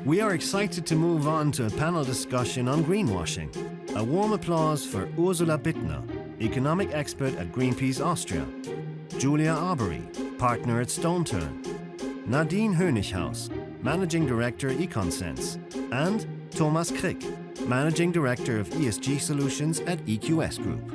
We are excited to move on to a panel discussion on greenwashing. A warm applause for Ursula Bittner, economic expert at Greenpeace Austria, Julia Arbery, partner at StoneTurn, Nadine Honighaus, Managing Director EconSense, and Thomas Krick, Managing Director of ESG Solutions at EQS Group.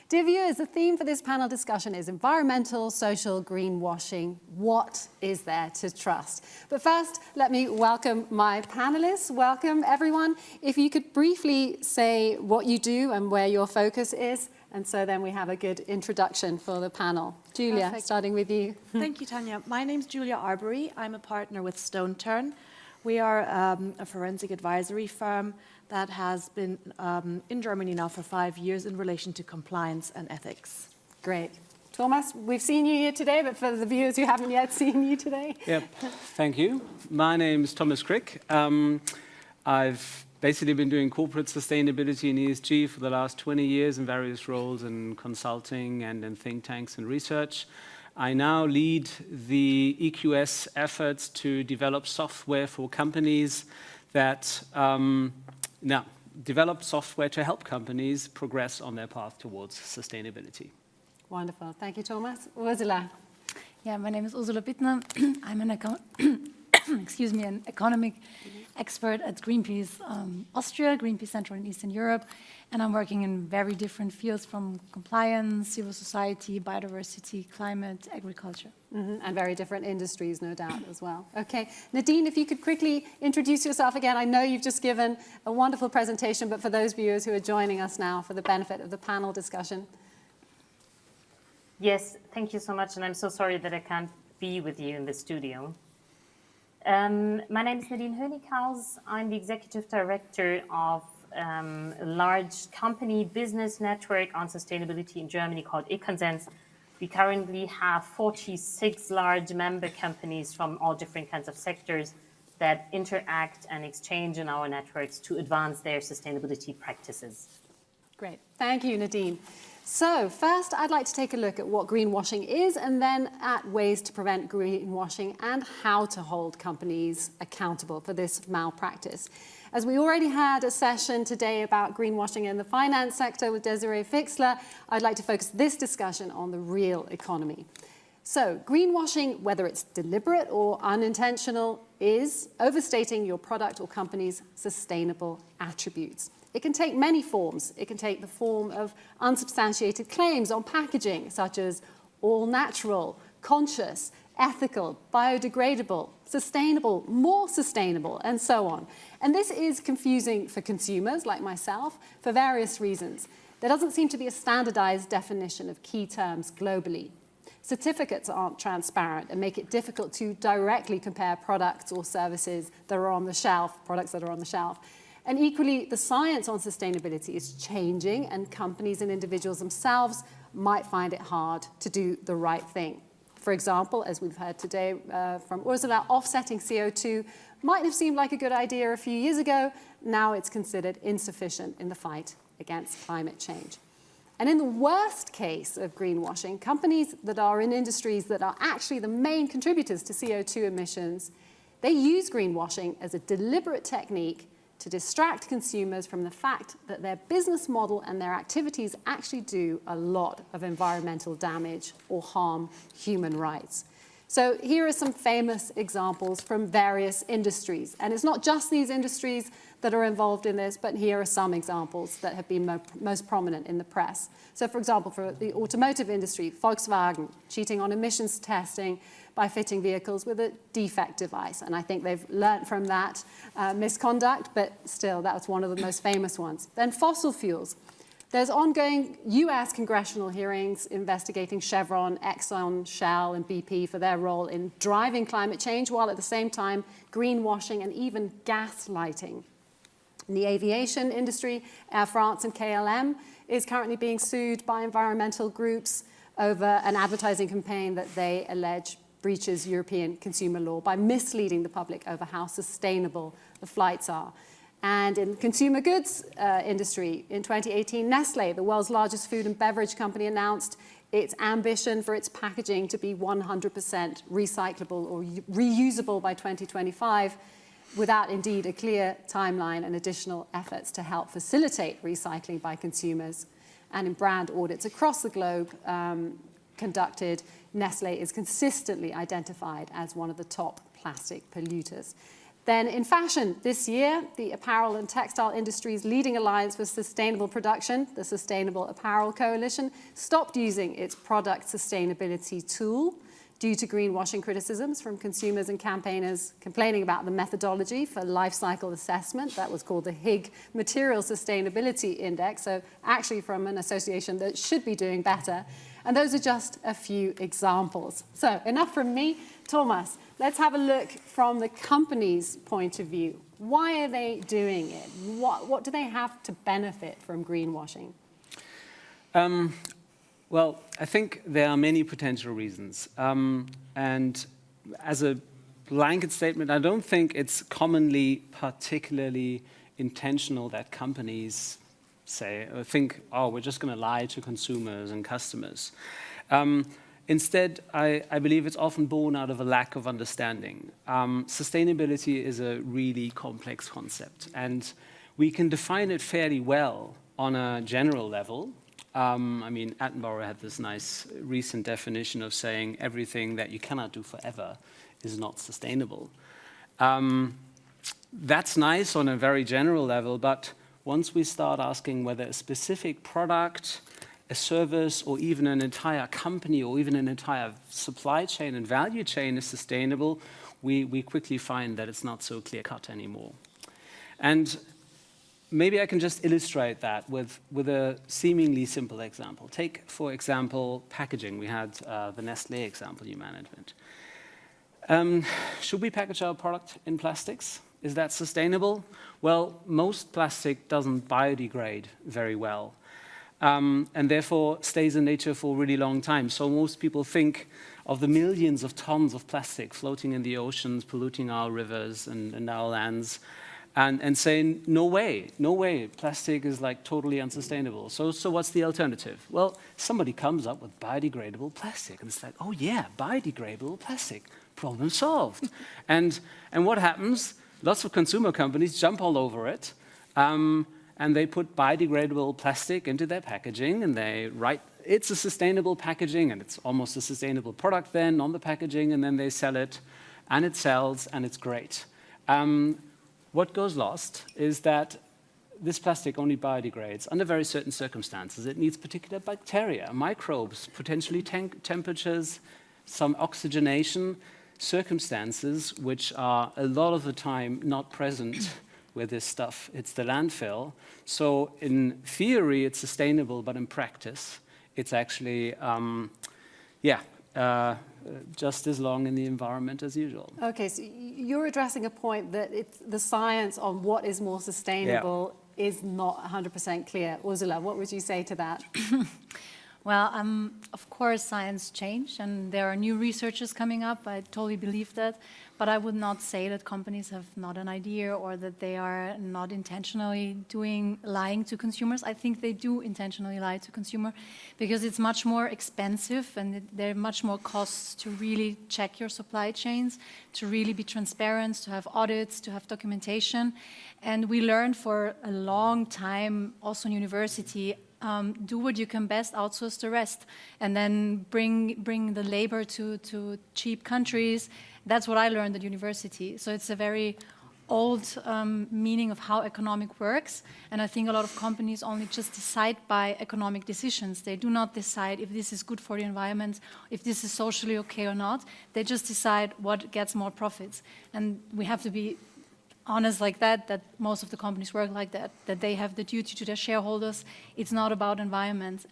Dear viewers, the theme for this panel discussion is environmental, social, greenwashing. What is there to trust? But first, let me welcome my panelists. Welcome, everyone. If you could briefly say what you do and where your focus is, and so then we have a good introduction for the panel. Julia, Perfect. starting with you. Thank you, Tanya. My name's Julia Arbery. I'm a partner with StoneTurn. We are a forensic advisory firm that has been in Germany now for 5 years in relation to compliance and ethics. Great. Thomas, we've seen you here today, but for the viewers who haven't yet seen you today. Yep, thank you. My name is Thomas Krick. I've basically been doing corporate sustainability and ESG for the last 20 years in various roles in consulting and in think tanks and research. I now lead the EQS efforts to develop software for companies that develop software to help companies progress on their path towards sustainability. Wonderful. Thank you, Thomas. Ursula. Yeah, my name is Ursula Bittner. I'm an an economic expert at Greenpeace Austria, Greenpeace Central and Eastern Europe, and I'm working in very different fields from compliance, civil society, biodiversity, climate, agriculture. And very different industries, no doubt, as well. Okay, Nadine, if you could quickly introduce yourself again. I know you've just given a wonderful presentation, but for those viewers who are joining us now for the benefit of the panel discussion. Yes, thank you so much, and I'm so sorry that I can't be with you in the studio. My name is Nadine Honighaus. I'm the Executive Director of a large company business network on sustainability in Germany called EconSense. We currently have 46 large member companies from all different kinds of sectors that interact and exchange in our networks to advance their sustainability practices. Great. Thank you, Nadine. So first, I'd like to take a look at what greenwashing is and then at ways to prevent greenwashing and how to hold companies accountable for this malpractice. As we already had a session today about greenwashing in the finance sector with Desiree Fixler, I'd like to focus this discussion on the real economy. So greenwashing, whether it's deliberate or unintentional, is overstating your product or company's sustainable attributes. It can take many forms. It can take the form of unsubstantiated claims on packaging, such as all natural, conscious, ethical, biodegradable, sustainable, more sustainable, and so on. And this is confusing for consumers like myself for various reasons. There doesn't seem to be a standardized definition of key terms globally. Certificates aren't transparent and make it difficult to directly compare products or services that are on the shelf, products that are on the shelf. And equally, the science on sustainability is changing, and companies and individuals themselves might find it hard to do the right thing. For example, as we've heard today from Ursula, offsetting CO2 might have seemed like a good idea a few years ago. Now it's considered insufficient in the fight against climate change. And in the worst case of greenwashing, companies that are in industries that are actually the main contributors to CO2 emissions, they use greenwashing as a deliberate technique to distract consumers from the fact that their business model and their activities actually do a lot of environmental damage or harm human rights. So here are some famous examples from various industries. And it's not just these industries that are involved in this, but here are some examples that have been most prominent in the press. So for example, for the automotive industry, Volkswagen cheating on emissions testing by fitting vehicles with a defect device. And I think they've learnt from that misconduct, but still, that was one of the most famous ones. Then fossil fuels. There's ongoing US congressional hearings investigating Chevron, Exxon, Shell, and BP for their role in driving climate change, while at the same time greenwashing and even gaslighting. In the aviation industry, Air France and KLM is currently being sued by environmental groups over an advertising campaign that they allege breaches European consumer law by misleading the public over how sustainable the flights are. And in the consumer goods industry, in 2018, Nestle, the world's largest food and beverage company, announced its ambition for its packaging to be 100% recyclable or reusable by 2025, without indeed a clear timeline and additional efforts to help facilitate recycling by consumers. And in brand audits across the globe conducted, Nestle is consistently identified as one of the top plastic polluters. Then in fashion, this year, the apparel and textile industry's leading alliance for sustainable production, the Sustainable Apparel Coalition, stopped using its product sustainability tool due to greenwashing criticisms from consumers and campaigners complaining about the methodology for life cycle assessment. That was called the Higg Material Sustainability Index, so actually from an association that should be doing better. And those are just a few examples. So enough from me. Thomas, let's have a look from the company's point of view. Why are they doing it? What do they have to benefit from greenwashing? Well, I think there are many potential reasons. And as a blanket statement, I don't think it's commonly particularly intentional that companies say or think, oh, we're just going to lie to consumers and customers. Instead, I believe it's often born out of a lack of understanding. Sustainability is a really complex concept, and we can define it fairly well on a general level. I mean, Attenborough had this nice recent definition of saying everything that you cannot do forever is not sustainable. That's nice on a very general level, but once we start asking whether a specific product, a service, or even an entire company, or even an entire supply chain and value chain is sustainable, we quickly find that it's not so clear-cut anymore. And maybe I can just illustrate that with a seemingly simple example. Take, for example, packaging. We had the Nestle example you mentioned. Should we package our product in plastics? Is that sustainable? Well, most plastic doesn't biodegrade very well, and therefore stays in nature for a really long time. So most people think of the millions of tons of plastic floating in the oceans, polluting our rivers and our lands, and saying, no way, plastic is like totally unsustainable. So what's the alternative? Well, somebody comes up with biodegradable plastic, and it's like, oh yeah, biodegradable plastic, problem solved. And what happens? Lots of consumer companies jump all over it, and they put biodegradable plastic into their packaging, and they write, it's a sustainable packaging, and it's almost a sustainable product then on the packaging, and then they sell it, and it sells, and it's great. What goes lost is that this plastic only biodegrades under very certain circumstances. It needs particular bacteria, microbes, potentially temperatures, some oxygenation, circumstances which are a lot of the time not present with this stuff. It's the landfill. So in theory, it's sustainable, but in practice, it's actually, just as long in the environment as usual. Okay, so you're addressing a point that the science on what is more sustainable is not 100% clear. Ursula, what would you say to that? Well, of course, science change, and there are new researchers coming up. I totally believe that. But I would not say that companies have not an idea or that they are not intentionally lying to consumers. I think they do intentionally lie to consumer because it's much more expensive and there are much more costs to really check your supply chains, to really be transparent, to have audits, to have documentation. And we learned for a long time, also in university, do what you can best, outsource the rest, and then bring the labor to cheap countries. That's what I learned at university. So it's a very old meaning of how economic works, and I think a lot of companies only just decide by economic decisions. They do not decide if this is good for the environment, if this is socially okay or not. They just decide what gets more profits, and we have to be honest like that most of the companies work like that they have the duty to their shareholders. It's not about environment.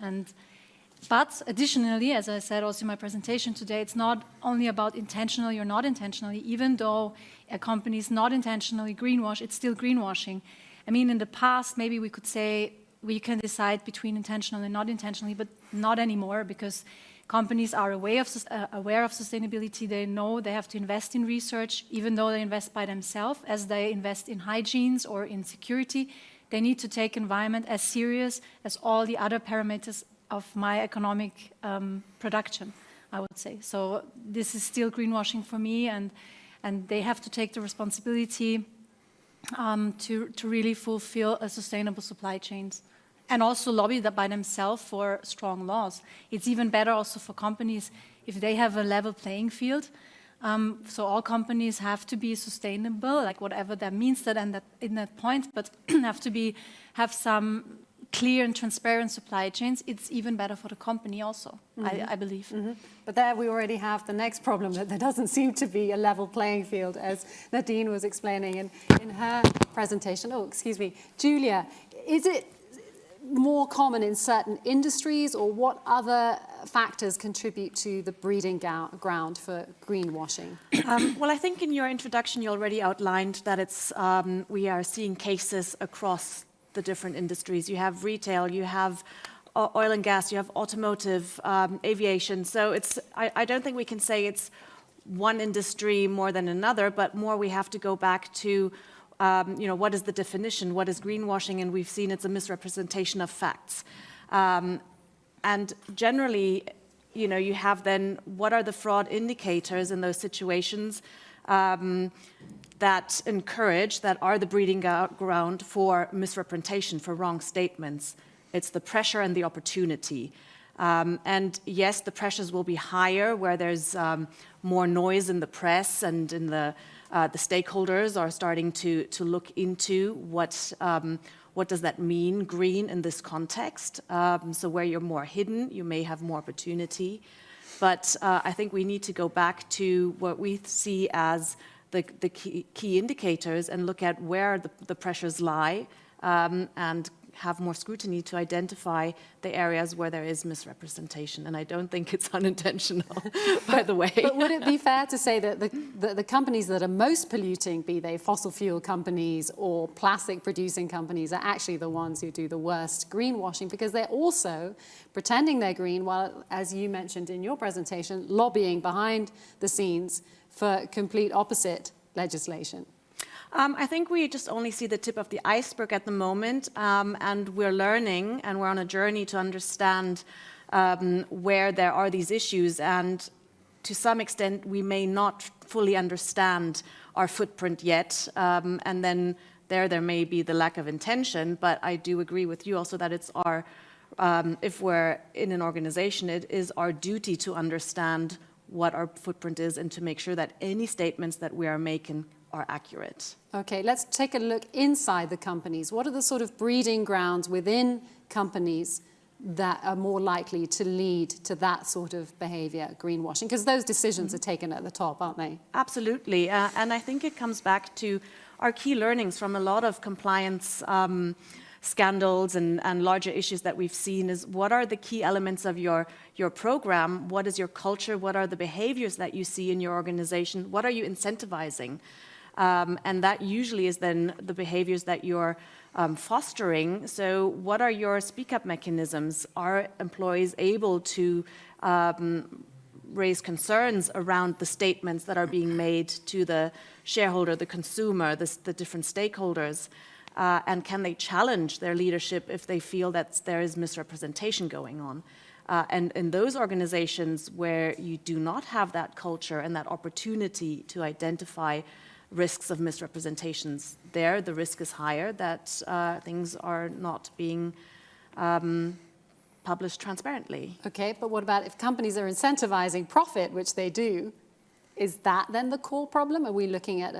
But additionally, as I said also in my presentation today, it's not only about intentionally or not intentionally. Even though a company is not intentionally greenwash, it's still greenwashing. I mean, in the past, maybe we could say we can decide between intentionally and not intentionally, but not anymore, because companies are aware of sustainability. They know they have to invest in research, even though they invest by themselves, as they invest in hygiene or in security. They need to take environment as serious as all the other parameters of my economic production, I would say. So this is still greenwashing for me, and they have to take the responsibility to really fulfill a sustainable supply chains, and also lobby that by themselves for strong laws. It's even better also for companies if they have a level playing field. So all companies have to be sustainable, like whatever that means that and that in that point, but have some clear and transparent supply chains. It's even better for the company also, I believe. But there we already have the next problem, that there doesn't seem to be a level playing field, as Nadine was explaining in her presentation. Oh, excuse me. Julia, is it more common in certain industries, or what other factors contribute to the breeding ground for greenwashing? Well, I think in your introduction you already outlined that we are seeing cases across the different industries. You have retail, you have oil and gas, you have automotive, aviation. So I don't think we can say it's one industry more than another, but more we have to go back to what is the definition? What is greenwashing? And we've seen it's a misrepresentation of facts. And generally, you have then what are the fraud indicators in those situations that encourage, that are the breeding ground for misrepresentation, for wrong statements. It's the pressure and the opportunity. And yes, the pressures will be higher where there's more noise in the press and in the stakeholders are starting to look into what does that mean, green, in this context. So where you're more hidden, you may have more opportunity. But I think we need to go back to what we see as the key indicators and look at where the pressures lie and have more scrutiny to identify the areas where there is misrepresentation. And I don't think it's unintentional, by the way. But would it be fair to say that the companies that are most polluting, be they fossil fuel companies or plastic producing companies, are actually the ones who do the worst greenwashing, because they're also pretending they're green while, as you mentioned in your presentation, lobbying behind the scenes for complete opposite legislation? I think we just only see the tip of the iceberg at the moment, and we're learning and we're on a journey to understand where there are these issues, and to some extent we may not fully understand our footprint yet, and then there may be the lack of intention, but I do agree with you also that it's our, if we're in an organization, it is our duty to understand what our footprint is and to make sure that any statements that we are making are accurate. Okay, let's take a look inside the companies. What are the sort of breeding grounds within companies that are more likely to lead to that sort of behavior, greenwashing? Because those decisions are taken at the top, aren't they? Absolutely, and I think it comes back to our key learnings from a lot of compliance scandals and larger issues that we've seen is what are the key elements of your program? What is your culture? What are the behaviors that you see in your organization? What are you incentivizing? And that usually is then the behaviors that you're fostering. So what are your speak-up mechanisms? Are employees able to raise concerns around the statements that are being made to the shareholder, the consumer, the different stakeholders? And can they challenge their leadership if they feel that there is misrepresentation going on? And in those organizations where you do not have that culture and that opportunity to identify risks of misrepresentations, there the risk is higher that things are not being published transparently. Okay, but what about if companies are incentivizing profit, which they do? Is that then the core problem? Are we looking at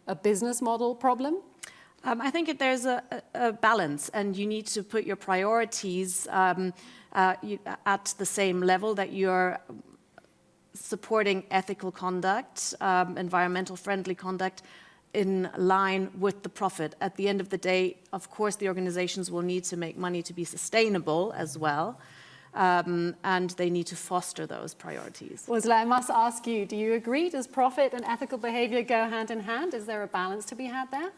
a business model problem? I think there's a balance, and you need to put your priorities at the same level that you're supporting ethical conduct, environmental friendly conduct in line with the profit. At the end of the day, of course, the organizations will need to make money to be sustainable as well, and they need to foster those priorities. Ursula, I must ask you, do you agree? Does profit and ethical behavior go hand in hand? Is there a balance to be had there?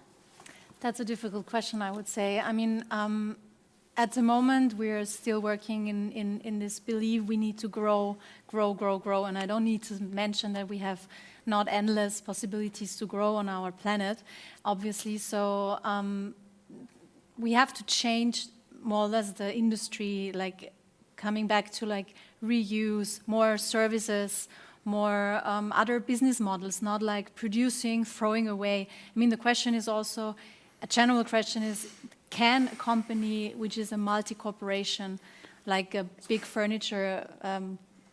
That's a difficult question, I would say. I mean, at the moment, we're still working in this belief we need to grow, and I don't need to mention that we have not endless possibilities to grow on our planet, obviously. So we have to change more or less the industry, like coming back to like reuse, more services, more other business models, not like producing, throwing away. I mean, the question is also, a general question is, can a company which is a multi-corporation, like a big furniture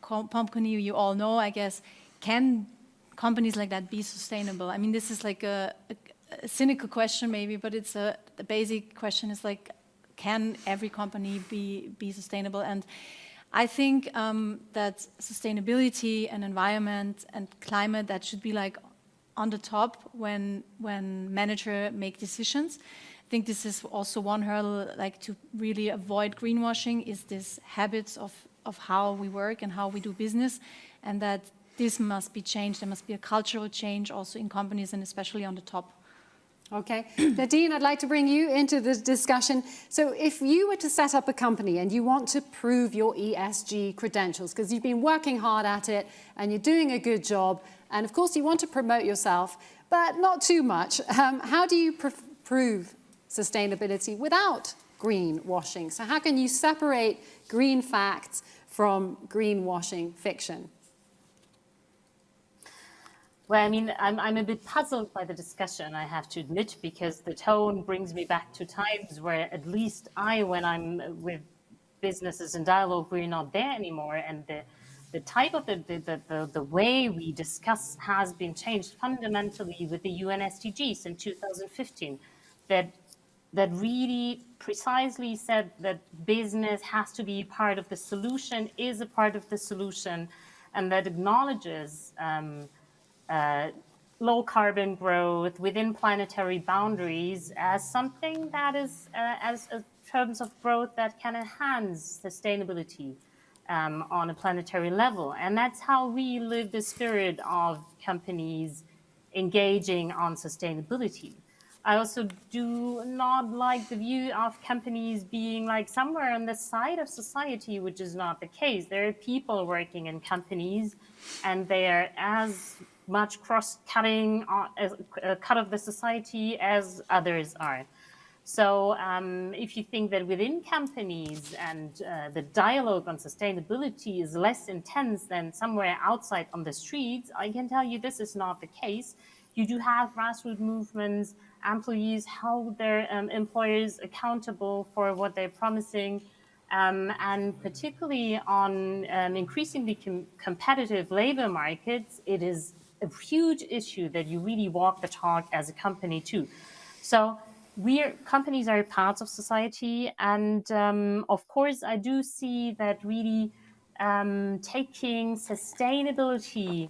company you all know, I guess, can companies like that be sustainable? I mean, this is like a cynical question maybe, but it's the basic question is like, can every company be sustainable? And I think that sustainability and environment and climate, that should be like on the top when managers make decisions. I think this is also one hurdle, like to really avoid greenwashing, is this habits of how we work and how we do business, and that this must be changed. There must be a cultural change also in companies and especially on the top. Okay. Nadine, I'd like to bring you into the discussion. So if you were to set up a company and you want to prove your ESG credentials, because you've been working hard at it and you're doing a good job, and of course you want to promote yourself, but not too much, how do you prove sustainability without greenwashing? So how can you separate green facts from greenwashing fiction? Well, I mean, I'm a bit puzzled by the discussion, I have to admit, because the tone brings me back to times where at least when I'm with businesses in dialogue, we're not there anymore. And the type of the way we discuss has been changed fundamentally with the UN SDGs in 2015, that really precisely said that business has to be part of the solution, is a part of the solution, and that acknowledges low carbon growth within planetary boundaries as something that is, as terms of growth that can enhance sustainability on a planetary level. And that's how we live the spirit of companies engaging on sustainability. I also do not like the view of companies being like somewhere on the side of society, which is not the case. There are people working in companies and they are as much cross-cutting cut of the society as others are. So if you think that within companies and the dialogue on sustainability is less intense than somewhere outside on the streets, I can tell you this is not the case. You do have grassroots movements, employees hold their employers accountable for what they're promising, and particularly on increasingly competitive labor markets, it is a huge issue that you really walk the talk as a company too. So companies are parts of society, and of course I do see that really taking sustainability,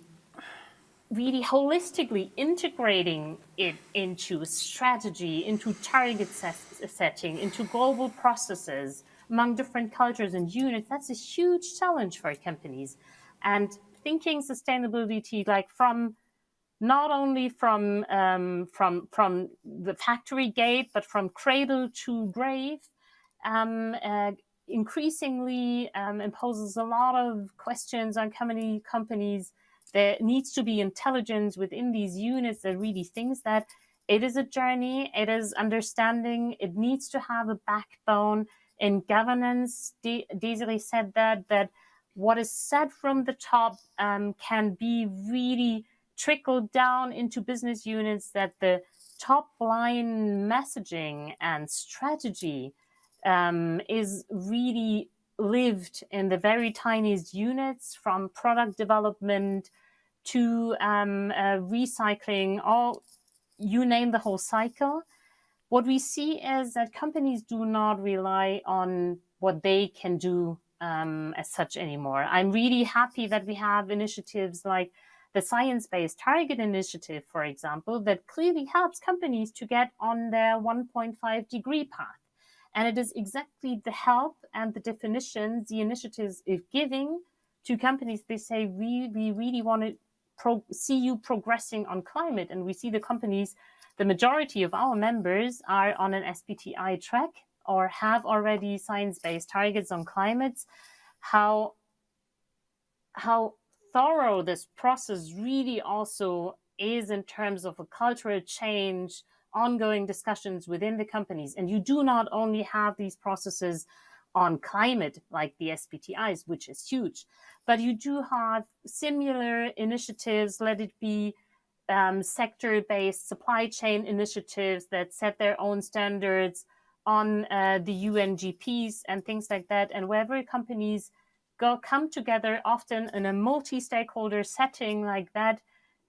really holistically integrating it into strategy, into target setting, into global processes among different cultures and units, that's a huge challenge for companies. And thinking sustainability like from not only from the factory gate, but from cradle to grave, increasingly imposes a lot of questions on companies. There needs to be intelligence within these units that really thinks that it is a journey, it is understanding, it needs to have a backbone in governance. Desiree said that what is said from the top can be really trickled down into business units, that the top line messaging and strategy is really lived in the very tiniest units, from product development to recycling, or you name the whole cycle. What we see is that companies do not rely on what they can do as such anymore. I'm really happy that we have initiatives like the Science-Based Target Initiative, for example, that clearly helps companies to get on their 1.5 degree path. And it is exactly the help and the definitions the initiatives is giving to companies. They say, we really want to see you progressing on climate. And we see the companies, the majority of our members are on an SBTI track or have already science-based targets on climates, how thorough this process really also is in terms of a cultural change, ongoing discussions within the companies. And you do not only have these processes on climate, like the SBTIs, which is huge, but you do have similar initiatives, let it be sector-based supply chain initiatives that set their own standards on the UNGPs and things like that. And wherever companies come together, often in a multi-stakeholder setting like that,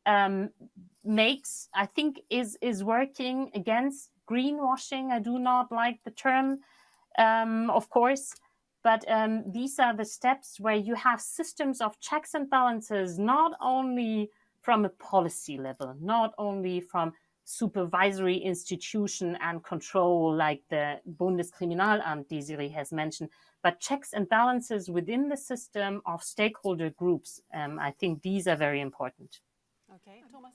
I think is working against greenwashing. I do not like the term, of course, but these are the steps where you have systems of checks and balances, not only from a policy level, not only from supervisory institution and control like the Bundeskriminalamt Desiree has mentioned, but checks and balances within the system of stakeholder groups. I think these are very important. Okay, Thomas.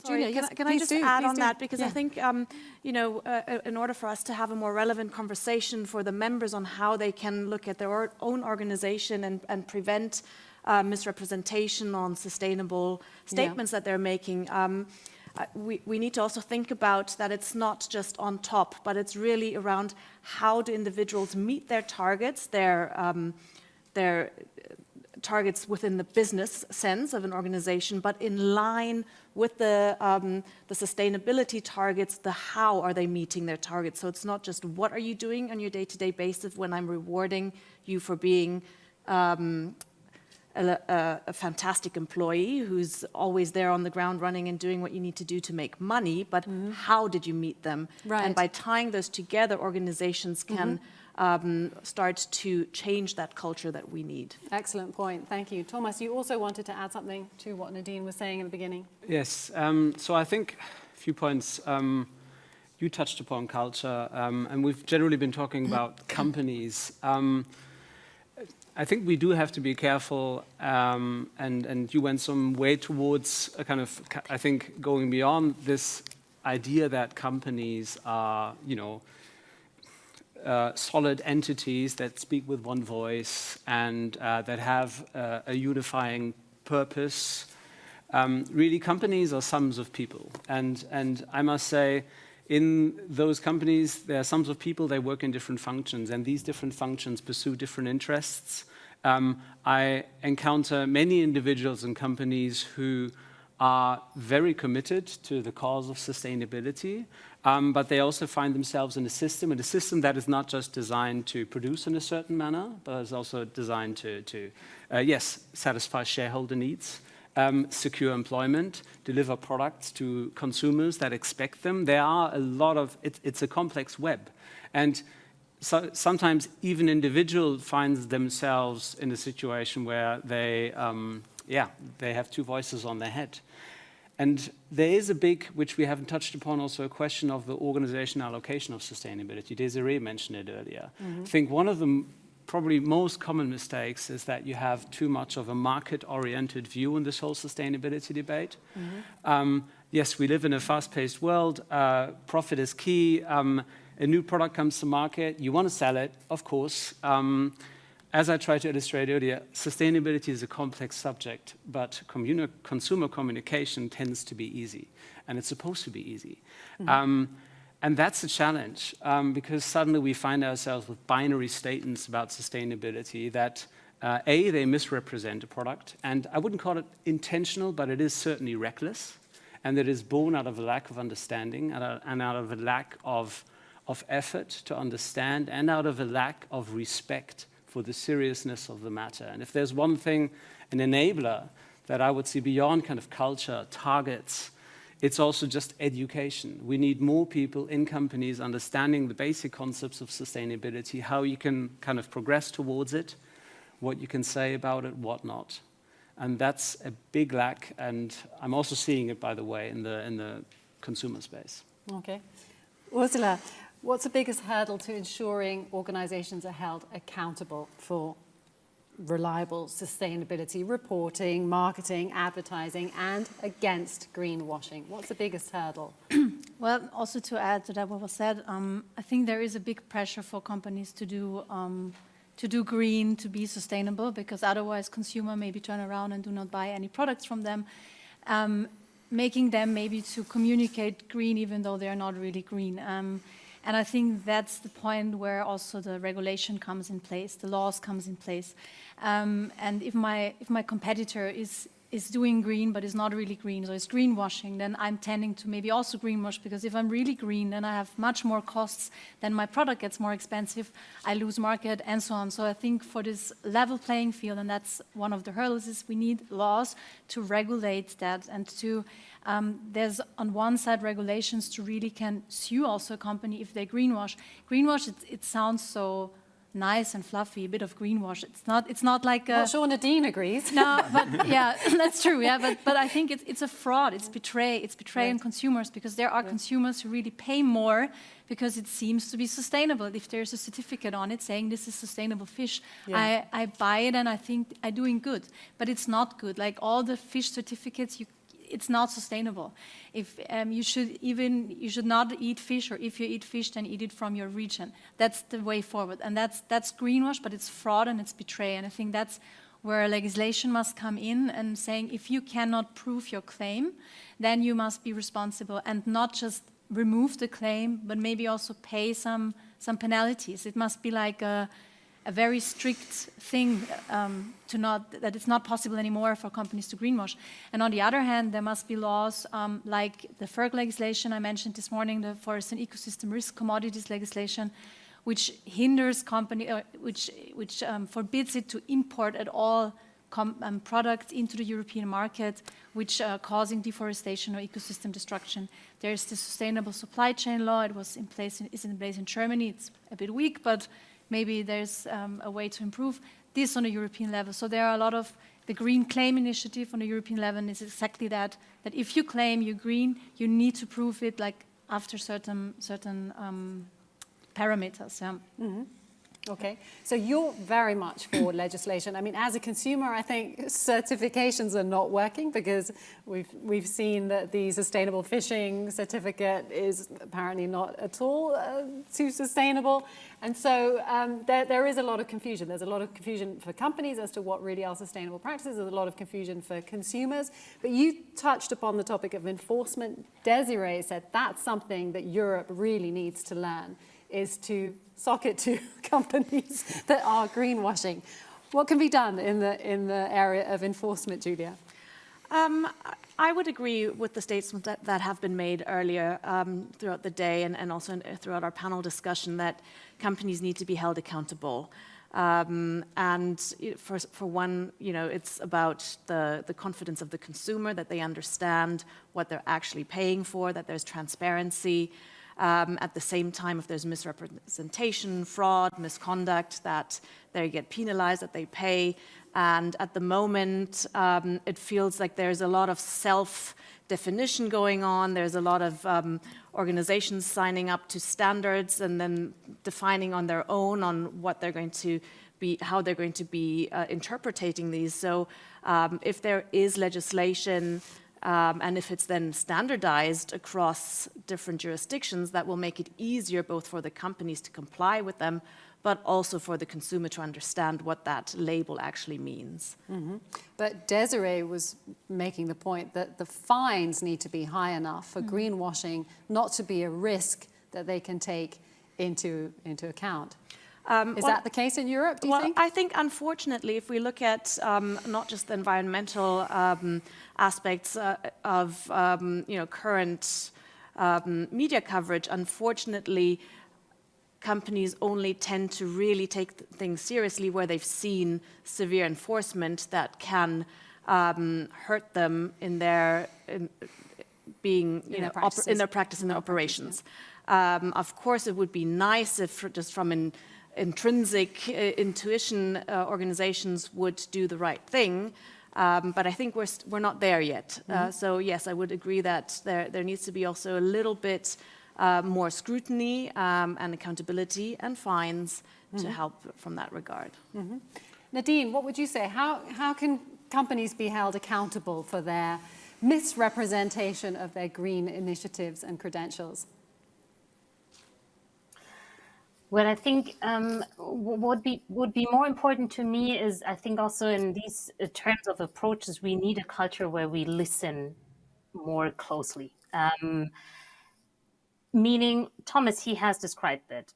Sorry, Julia, can I just add on that? Because I think, in order for us to have a more relevant conversation for the members on how they can look at their own organization and prevent misrepresentation on sustainable statements that they're making, we need to also think about that it's not just on top, but it's really around how do individuals meet their targets, their targets within the business sense of an organization, but in line with the sustainability targets, the how are they meeting their targets. So it's not just what are you doing on your day-to-day basis when I'm rewarding you for being a fantastic employee who's always there on the ground running and doing what you need to do to make money, but how did you meet them? Right. And by tying those together, organizations can start to change that culture that we need. Excellent point. Thank you. Thomas, you also wanted to add something to what Nadine was saying in the beginning. Yes. So I think a few points. You touched upon culture, and we've generally been talking about companies. I think we do have to be careful, and you went some way towards a kind of, I think, going beyond this idea that companies are, solid entities that speak with one voice and that have a unifying purpose. Really, companies are sums of people, and I must say, in those companies, there are sums of people, they work in different functions, and these different functions pursue different interests. I encounter many individuals and companies who are very committed to the cause of sustainability, but they also find themselves in a system that is not just designed to produce in a certain manner, but is also designed to satisfy shareholder needs, secure employment, deliver products to consumers that expect them. There are a lot of, it's a complex web. And so sometimes even individuals find themselves in a situation where they have two voices on their head. And there is a big, which we haven't touched upon, also a question of the organizational allocation of sustainability. Desiree mentioned it earlier. I think one of the probably most common mistakes is that you have too much of a market-oriented view in this whole sustainability debate. Yes, we live in a fast-paced world. Profit is key. A new product comes to market. You want to sell it, of course. As I tried to illustrate earlier, sustainability is a complex subject, but consumer communication tends to be easy, and it's supposed to be easy. And that's a challenge, because suddenly we find ourselves with binary statements about sustainability that, they misrepresent a product, and I wouldn't call it intentional, but it is certainly reckless, and it is born out of a lack of understanding and out of a lack of effort to understand and out of a lack of respect for the seriousness of the matter. And if there's one thing, an enabler that I would see beyond kind of culture, targets, it's also just education. We need more people in companies understanding the basic concepts of sustainability, how you can kind of progress towards it, what you can say about it, what not. And that's a big lack, and I'm also seeing it, by the way, in the consumer space. Okay. Ursula, what's the biggest hurdle to ensuring organizations are held accountable for reliable sustainability reporting, marketing, advertising, and against greenwashing? What's the biggest hurdle? Well, also to add to that what was said, I think there is a big pressure for companies to do green, to be sustainable, because otherwise consumer maybe turn around and do not buy any products from them, making them maybe to communicate green even though they are not really green. And I think that's the point where also the regulation comes in place, the laws comes in place. And if my competitor is doing green but is not really green, so it's greenwashing, then I'm tending to maybe also greenwash, because if I'm really green, then I have much more costs, then my product gets more expensive, I lose market, and so on. So I think for this level playing field, and that's one of the hurdles, is we need laws to regulate that, and to there's on one side regulations to really can sue also a company if they greenwash. Greenwash, it sounds so nice and fluffy, a bit of greenwash. It's not like a... Not sure Nadine agrees. No, but yeah, that's true. Yeah, but I think it's a fraud. It's betray on consumers, because there are consumers who really pay more because it seems to be sustainable. If there's a certificate on it saying this is sustainable fish, I buy it and I think I'm doing good. But it's not good. Like all the fish certificates, it's not sustainable. If you should not eat fish, or if you eat fish, then eat it from your region. That's the way forward, and that's greenwash, but it's fraud and it's betray. And I think that's where legislation must come in, and saying if you cannot prove your claim, then you must be responsible, and not just remove the claim, but maybe also pay some penalties. It must be like a very strict thing that it's not possible anymore for companies to greenwash. And on the other hand, there must be laws like the FERC legislation I mentioned this morning, the Forest and Ecosystem Risk Commodities legislation, which hinders which forbids it to import at all products into the European market, which are causing deforestation or ecosystem destruction. There's the Sustainable Supply Chain Law. It was is in place in Germany. It's a bit weak, but maybe there's a way to improve this on a European level. So there are a lot of, the Green Claim Initiative on the European level is exactly that if you claim you're green, you need to prove it like after certain parameters. Yeah. Mm-hmm. Okay, so you're very much for legislation. I mean, as a consumer, I think certifications are not working, because we've seen that the sustainable fishing certificate is apparently not at all too sustainable. And so there is a lot of confusion. There's a lot of confusion for companies as to what really are sustainable practices. There's a lot of confusion for consumers. But you touched upon the topic of enforcement. Desiree said that's something that Europe really needs to learn, is to sock it to companies that are greenwashing. What can be done in the area of enforcement, Julia? I would agree with the statements that have been made earlier throughout the day, and also throughout our panel discussion, that companies need to be held accountable. And for one, it's about the confidence of the consumer, that they understand what they're actually paying for, that there's transparency. At the same time, if there's misrepresentation, fraud, misconduct, that they get penalized, that they pay. And at the moment, it feels like there's a lot of self-definition going on. There's a lot of organizations signing up to standards and then defining on their own on what they're going to be, how they're going to be interpreting these. So if there is legislation, and if it's then standardized across different jurisdictions, that will make it easier both for the companies to comply with them, but also for the consumer to understand what that label actually means. Mm-hmm. But Desiree was making the point that the fines need to be high enough for greenwashing not to be a risk that they can take into account. Is that the case in Europe, do you think? Well, I think, unfortunately, if we look at not just the environmental aspects of current media coverage, unfortunately, companies only tend to really take things seriously where they've seen severe enforcement that can hurt them in their practice and their operations. Of course, it would be nice if, just from an intrinsic intuition, organizations would do the right thing, but I think we're not there yet. So yes, I would agree that there needs to be also a little bit more scrutiny and accountability and fines to help from that regard. Nadine, what would you say? How can companies be held accountable for misrepresentation of their green initiatives and credentials? Well, I think what would be more important to me is, I think also in these terms of approaches, we need a culture where we listen more closely. Meaning, Thomas, he has described that.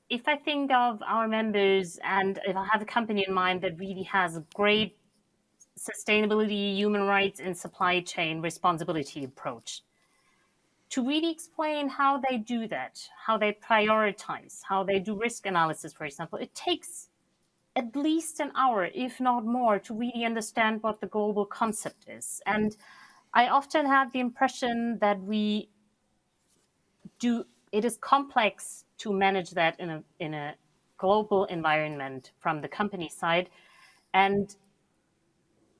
If I think of our members and if I have a company in mind that really has a great sustainability, human rights, and supply chain responsibility approach, to really explain how they do that, how they prioritize, how they do risk analysis, for example, it takes at least an hour, if not more, to really understand what the global concept is. And I often have the impression that it is complex to manage that in a global environment from the company side. And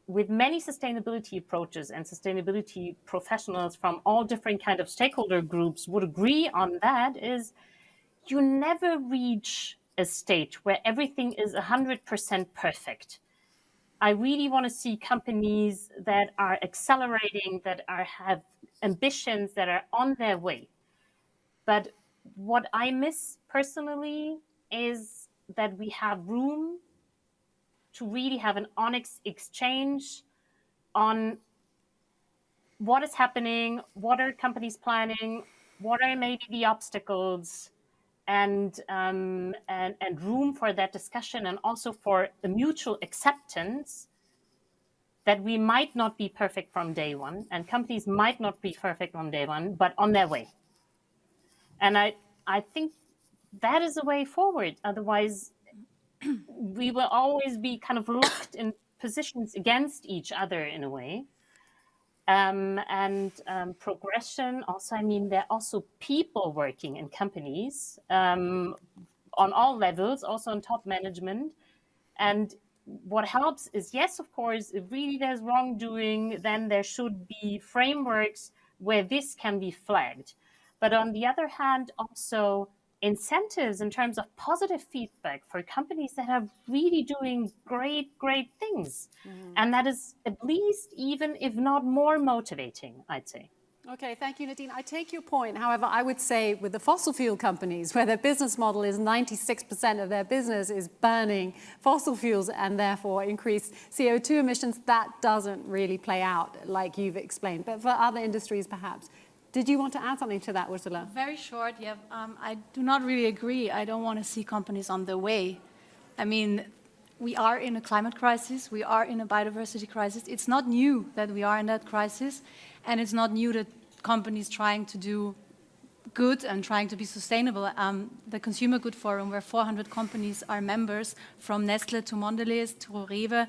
with many sustainability approaches, and sustainability professionals from all different kind of stakeholder groups would agree on that, is you never reach a state where everything is 100% perfect. I really want to see companies that are accelerating, that have ambitions, that are on their way. But what I miss personally is that we have room to really have an honest exchange on what is happening, what are companies planning, what are maybe the obstacles, and room for that discussion, and also for a mutual acceptance that we might not be perfect from day one, and companies might not be perfect on day one, but on their way. And I think that is a way forward. Otherwise, we will always be kind of locked in positions against each other in a way. Progression also, I mean, there are also people working in companies on all levels, also on top management. And what helps is, yes, of course, if really there's wrongdoing, then there should be frameworks where this can be flagged. But on the other hand, also incentives in terms of positive feedback for companies that are really doing great things. And that is at least, even if not more, motivating, I'd say. Okay, thank you, Nadine. I take your point. However, I would say with the fossil fuel companies, where their business model is 96% of their business is burning fossil fuels and therefore increased CO2 emissions, that doesn't really play out like you've explained. But for other industries, perhaps. Did you want to add something to that, Ursula? Very short, yeah. I do not really agree. I don't want to see companies on their way. I mean, we are in a climate crisis. We are in a biodiversity crisis. It's not new that we are in that crisis. And it's not new that companies trying to do good and trying to be sustainable. The Consumer Good Forum, where 400 companies are members, from Nestle to Mondelez to Rewe,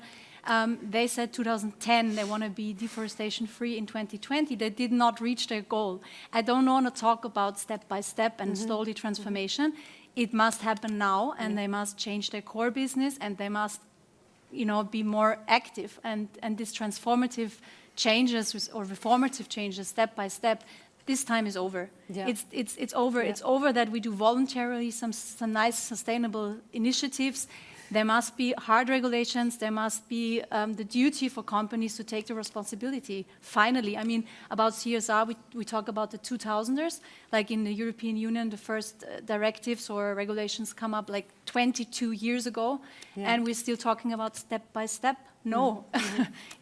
they said 2010 they want to be deforestation free in 2020. They did not reach their goal. I don't want to talk about step by step and slowly transformation. It must happen now, and they must change their core business, and they must, be more active. And these transformative changes or reformative changes, step by step, this time is over. Yeah. It's over. Yeah. It's over that we do voluntarily some nice sustainable initiatives. There must be hard regulations. There must be the duty for companies to take the responsibility. Finally, I mean, about CSR, we talk about the 2000ers. Like in the European Union, the first directives or regulations come up like 22 years ago, and we're still talking about step by step. No,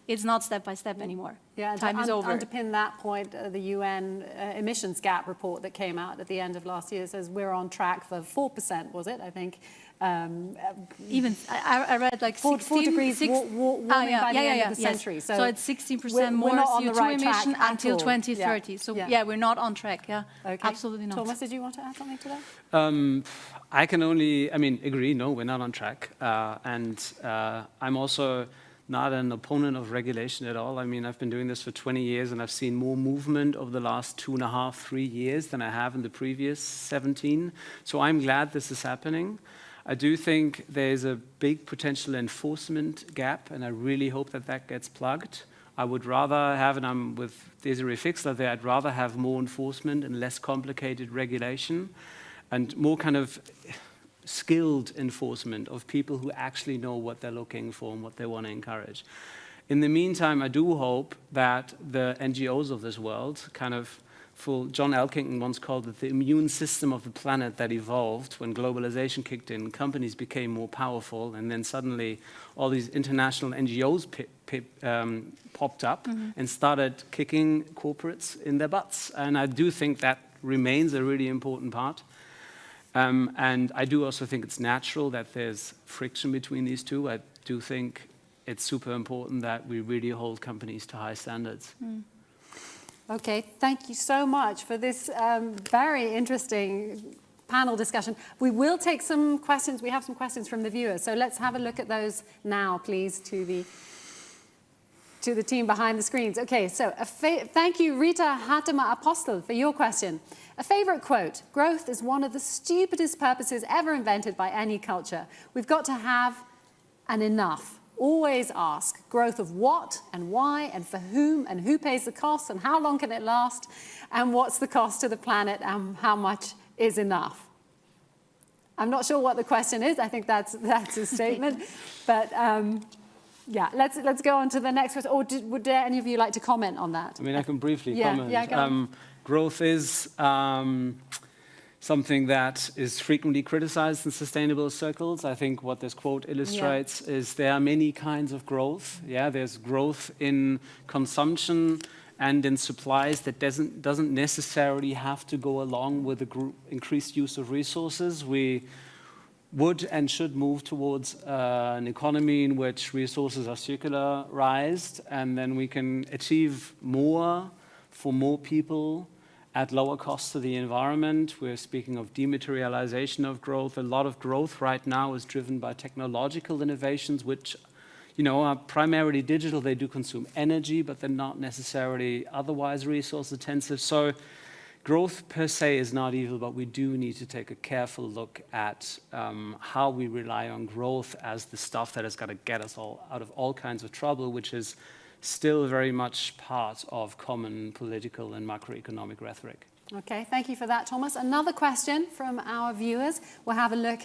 it's not step by step anymore. Yeah, time is over. Underpin that point, the UN emissions gap report that came out at the end of last year says we're on track for 4%, was it? I think. Even I read like 4 degrees warming by the end of the century. Yes. So it's 16% more CO2 emission until 2030. Yeah. So we're not on track. Yeah, okay. Absolutely not. Thomas, did you want to add something to that? I can only, agree. No, we're not on track, and I'm also not an opponent of regulation at all. I mean, I've been doing this for 20 years, and I've seen more movement over the last 2.5, 3 years than I have in the previous 17. So I'm glad this is happening. I do think there's a big potential enforcement gap, and I really hope that that gets plugged. I would rather have, and I'm with Desiree Fixler there, I'd rather have more enforcement and less complicated regulation and more kind of skilled enforcement of people who actually know what they're looking for and what they want to encourage. In the meantime, I do hope that the NGOs of this world kind of, John Elkington once called it the immune system of the planet that evolved when globalization kicked in, companies became more powerful, and then suddenly all these international NGOs popped up and started kicking corporates in their butts. And I do think that remains a really important part. And I do also think it's natural that there's friction between these two. I do think it's super important that we really hold companies to high standards. Okay, thank you so much for this very interesting panel discussion. We will take some questions. We have some questions from the viewers, so let's have a look at those now, please, to the team behind the screens. Okay, so thank you, Rita Hatema Apostel, for your question. A favorite quote: growth is one of the stupidest purposes ever invented by any culture. We've got to have an enough. Always ask, growth of what and why and for whom and who pays the cost and how long can it last and what's the cost to the planet and how much is enough. I'm not sure what the question is. I think that's a statement. But yeah, let's go on to the next question. Or would any of you like to comment on that? I mean, I can briefly comment. Yeah, go on. Growth is something that is frequently criticized in sustainable circles. I think what this quote illustrates is there are many kinds of growth. Yeah, there's growth in consumption and in supplies that doesn't necessarily have to go along with the increased use of resources. We would and should move towards an economy in which resources are circularized, and then we can achieve more for more people at lower cost to the environment. We're speaking of dematerialization of growth. A lot of growth right now is driven by technological innovations, which are primarily digital. They do consume energy, but they're not necessarily otherwise resource intensive. So growth per se is not evil, but we do need to take a careful look at how we rely on growth as the stuff that is going to get us all out of all kinds of trouble, which is still very much part of common political and macroeconomic rhetoric. Okay, thank you for that, Thomas. Another question from our viewers. We'll have a look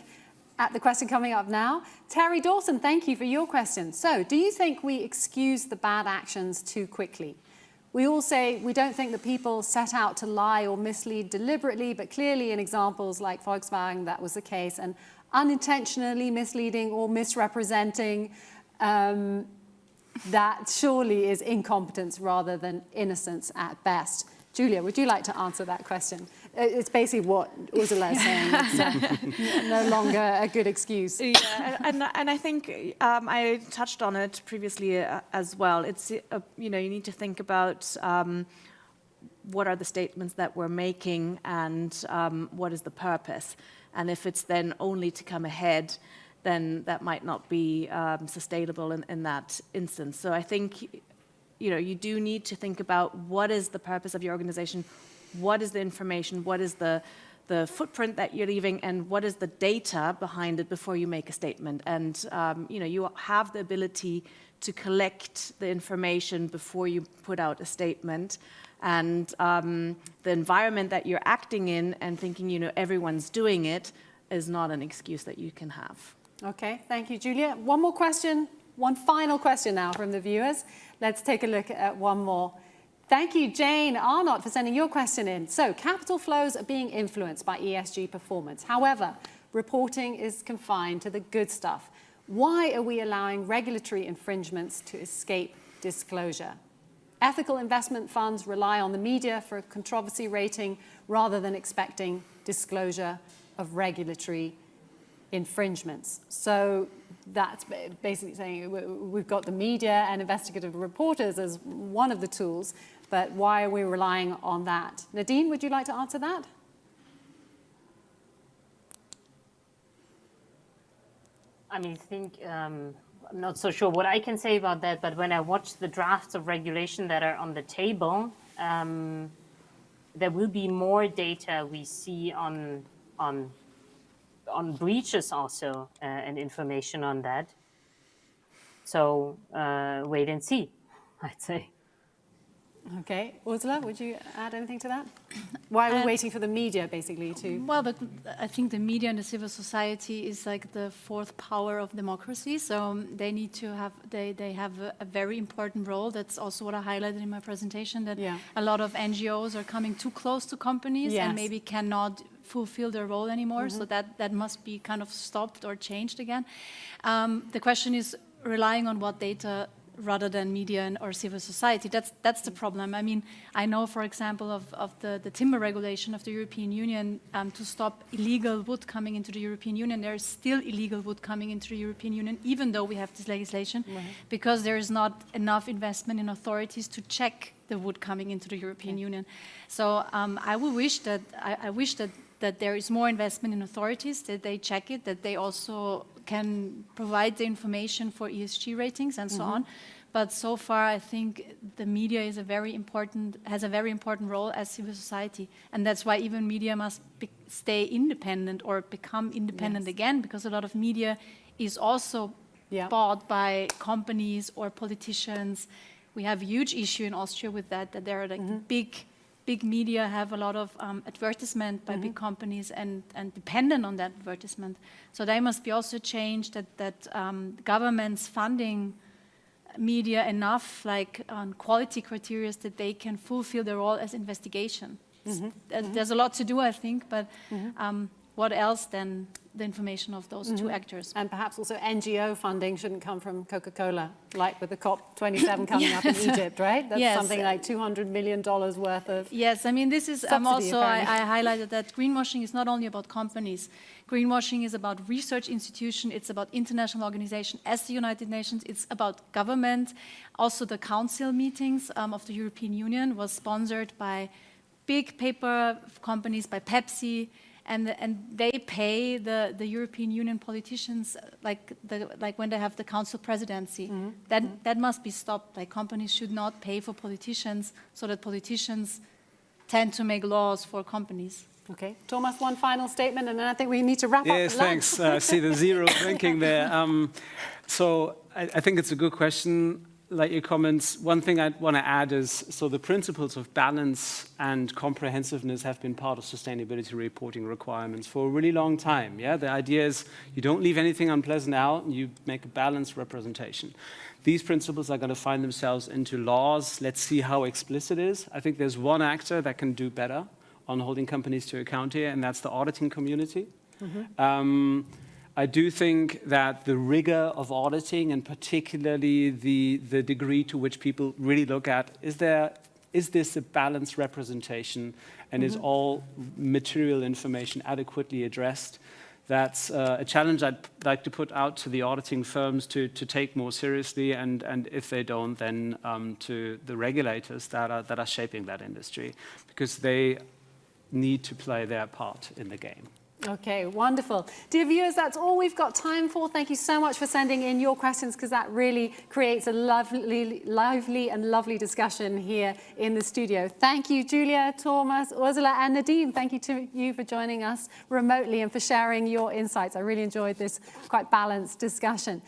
at the question coming up now. Terry Dawson, thank you for your question. So, do you think we excuse the bad actions too quickly? We all say we don't think that people set out to lie or mislead deliberately, but clearly in examples like Volkswagen, that was the case, and unintentionally misleading or misrepresenting, that surely is incompetence rather than innocence at best. Julia, would you like to answer that question? It's basically what Ursula is saying. It's no longer a good excuse. Yeah, and I think I touched on it previously as well. It's you need to think about what are the statements that we're making and what is the purpose. And if it's then only to come ahead, then that might not be sustainable in that instance. So I think, you do need to think about what is the purpose of your organization, what is the information, what is the footprint that you're leaving, and what is the data behind it before you make a statement. And, you have the ability to collect the information before you put out a statement. And the environment that you're acting in and thinking, everyone's doing it is not an excuse that you can have. Okay, thank you, Julia. One more question, one final question now from the viewers. Let's take a look at one more. Thank you, Jane Arnott, for sending your question in. So, capital flows are being influenced by ESG performance. However, reporting is confined to the good stuff. Why are we allowing regulatory infringements to escape disclosure? Ethical investment funds rely on the media for a controversy rating rather than expecting disclosure of regulatory infringements. So that's basically saying we've got the media and investigative reporters as one of the tools, but why are we relying on that? Nadine, would you like to answer that? I mean, I'm not so sure what I can say about that, but when I watch the drafts of regulation that are on the table, there will be more data we see on breaches also, and information on that. So wait and see, I'd say. Okay, Ursula, would you add anything to that? Why are we waiting for the media, basically, to... Well, I think the media and the civil society is like the fourth power of democracy. So they need to have, they have a very important role. That's also what I highlighted in my presentation, that a lot of NGOs are coming too close to companies and maybe cannot fulfill their role anymore. So that must be kind of stopped or changed again. The question is relying on what data rather than media or civil society. That's the problem. I mean, I know, for example, of the timber regulation of the European Union to stop illegal wood coming into the European Union. There is still illegal wood coming into the European Union, even though we have this legislation, because there is not enough investment in authorities to check the wood coming into the European Union. So I wish that there is more investment in authorities, that they check it, that they also can provide the information for ESG ratings and so on. But so far, I think the media is has a very important role as civil society. And that's why even media must stay independent or become independent again, because a lot of media is also bought by companies or politicians. We have a huge issue in Austria with that there are like big media have a lot of advertisement by big companies and dependent on that advertisement. So they must be also changed, that governments funding media enough, like on quality criteria, that they can fulfill their role as investigation. There's a lot to do, I think, but what else than the information of those two actors? And perhaps also NGO funding shouldn't come from Coca-Cola, like with the COP27 coming up in Egypt, right? That's something like $200 million worth of Yes, I mean, this is subsidy, I highlighted that greenwashing is not only about companies. Greenwashing is about research institutions, it's about international organizations as the United Nations, it's about government. Also, the council meetings of the European Union was sponsored by big paper companies, by Pepsi, and they pay the European Union politicians like when they have the council presidency. That must be stopped. Like, companies should not pay for politicians, so that politicians tend to make laws for companies. Okay, Thomas, one final statement, and then I think we need to wrap up. Yes, thanks. I see the zero blinking there. So I think it's a good question. Like your comments, one thing I'd want to add is, so the principles of balance and comprehensiveness have been part of sustainability reporting requirements for a really long time. Yeah, the idea is you don't leave anything unpleasant out, and you make a balanced representation. These principles are going to find themselves into laws. Let's see how explicit it is. I think there's one actor that can do better on holding companies to account here, and that's the auditing community. I do think that the rigor of auditing, and particularly the degree to which people really look at, is this a balanced representation, and is all material information adequately addressed? That's a challenge I'd like to put out to the auditing firms to take more seriously, and if they don't, then to the regulators that are shaping that industry, because they need to play their part in the game. Okay, wonderful. Dear viewers, that's all we've got time for. Thank you so much for sending in your questions, because that really creates a lively and lovely discussion here in the studio. Thank you, Julia, Thomas, Ursula, and Nadine. Thank you to you for joining us remotely and for sharing your insights. I really enjoyed this quite balanced discussion.